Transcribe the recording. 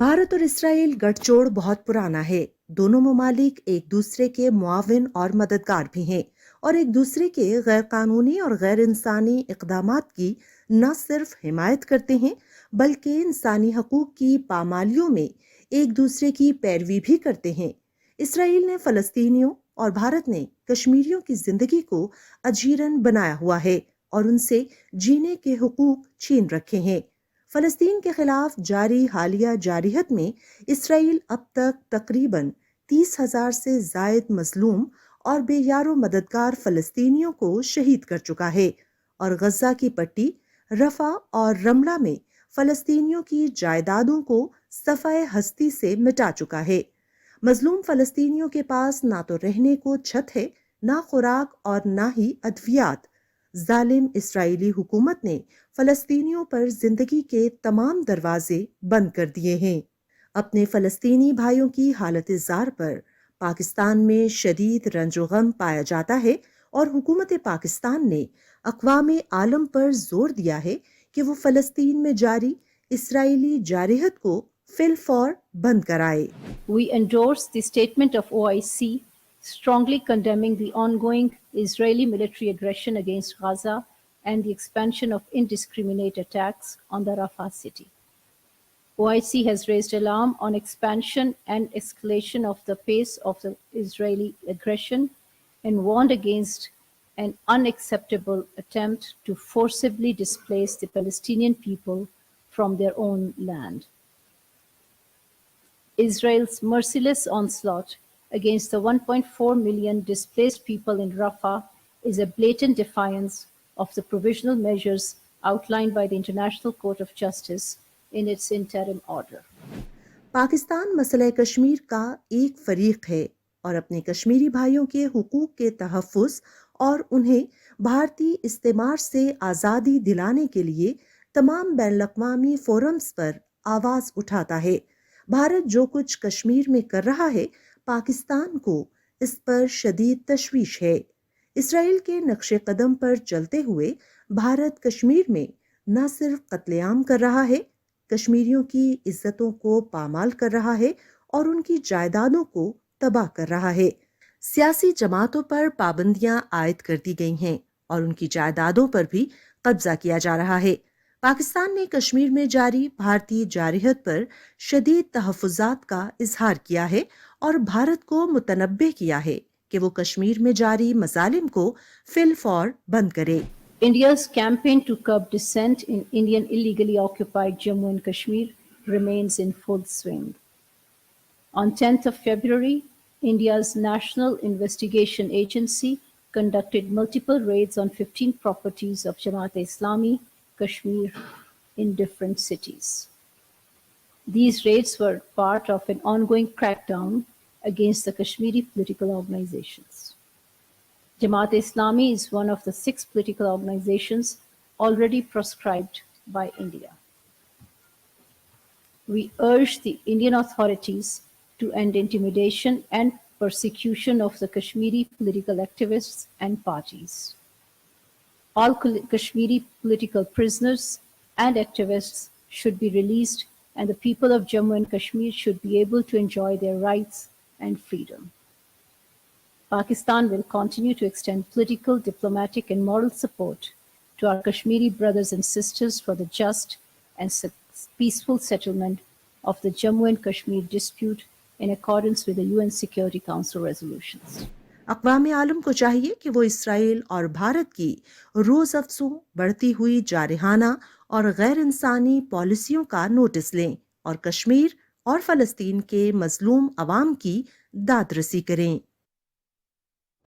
भारत और इसराइल गठजोड़ बहुत पुराना है। दोनों ममालिक एक दूसरे के मुआविन और मददगार भी हैं और एक दूसरे के गैर कानूनी और गैर इंसानी इकदामात की न सिर्फ हिमायत करते हैं बल्कि इंसानी हकूक की पामालियों में एक दूसरे की पैरवी भी करते हैं। इसराइल ने फलस्तीनियों और भारत ने कश्मीरियों की जिंदगी को अजीरन बनाया हुआ है और उनसे जीने के हुकूक छीन रखे हैं। फलस्तीन के खिलाफ जारी हालिया जारिहत में इसराइल अब तक तकरीबन 30,000 से जायद मजलूम और बेयारो मददगार फलस्तीनियों को शहीद कर चुका है और गजा की पट्टी, रफा और रमला में फलस्तीनियों की जायदादों को सफाए हस्ती से मिटा चुका है। मजलूम फलस्तीनियों के पास ना तो रहने को छत है, ना खुराक और ना ही अद्वियात। जालिम इस्राएली हुकूमत ने फलस्तीनियों पर जिंदगी के तमाम दरवाजे बंद कर दिए हैं। अपने फलस्तीनी भाइयों की हालत जार पर पाकिस्तान में शदीद रंजो गम पाया जाता है और हुकूमत पाकिस्तान ने अक़वाम आलम पर जोर दिया है कि वो फलस्तीन में जारी इसराइली जारिहत को फिलफौर बंद कराए। We endorse the statement of OIC strongly condemning the ongoing Israeli military aggression against Gaza and the expansion of indiscriminate attacks on the Rafah city. OIC has raised alarm on expansion and escalation of the pace of the Israeli aggression and warned against an unacceptable attempt to forcibly displace the Palestinian people from their own land. Israel's merciless onslaught against the 1.4 million displaced people in Rafah is a blatant defiance of the provisional measures outlined by the International Court of Justice in its interim order. Pakistan मसला कश्मीर का एक फरीक है और अपने कश्मीरी भाइयों के हुकूक के तहफ़्फ़ुज़ और उन्हें भारतीय इस्तेमार से आज़ादी दिलाने के लिए तमाम बैनुल-अक़वामी फोरम्स पर आवाज़ उठाता है। भारत जो कुछ कश्मीर में कर रहा है, पाकिस्तान को इस पर शदीद तशवीश है। इसराइल के नक्शे कदम पर चलते हुए भारत कश्मीर में न सिर्फ कत्लेआम कर रहा है, कश्मीरियों की इज्जतों को पामाल कर रहा है और उनकी जायदादों को तबाह कर रहा है। सियासी जमातों पर पाबंदियां आयद कर दी गई हैं और उनकी जायदादों पर भी कब्जा किया जा रहा है। पाकिस्तान ने कश्मीर में जारी भारतीय जारिहत पर शदीद तहफ़्फ़ुज़ात का इजहार किया है और भारत को मुतनब्बे किया है कि वो कश्मीर में जारी मज़ालिम को फिलफौर बंद करे। India's campaign to curb dissent in Indian illegally occupied Jammu and Kashmir remains in full swing. On 10th of February, India's National Investigation Agency conducted multiple raids on 15 properties of Jamaat-e-Islami, Kashmir, in different cities. These raids were part of an ongoing crackdown against the Kashmiri political organizations. Jamaat-e-Islami is one of the 6 political organizations already proscribed by India. We urge the Indian authorities to end intimidation and persecution of the Kashmiri political activists and parties. All Kashmiri political prisoners and activists should be released, and the people of Jammu and Kashmir should be able to enjoy their rights and freedom. Pakistan will continue to extend political, diplomatic, and moral support to our Kashmiri brothers and sisters for the just and peaceful settlement of the Jammu and Kashmir dispute in accordance with the UN Security Council resolutions. अक़वाम आलम को चाहिए कि वो Israel और भारत की रोज़ अफ़ज़ों बढ़ती हुई जारहाना और गैर इंसानी पॉलिसियों का नोटिस लें और कश्मीर और फ़लस्तीन के मज़लूम अवाम की दादरसी करें।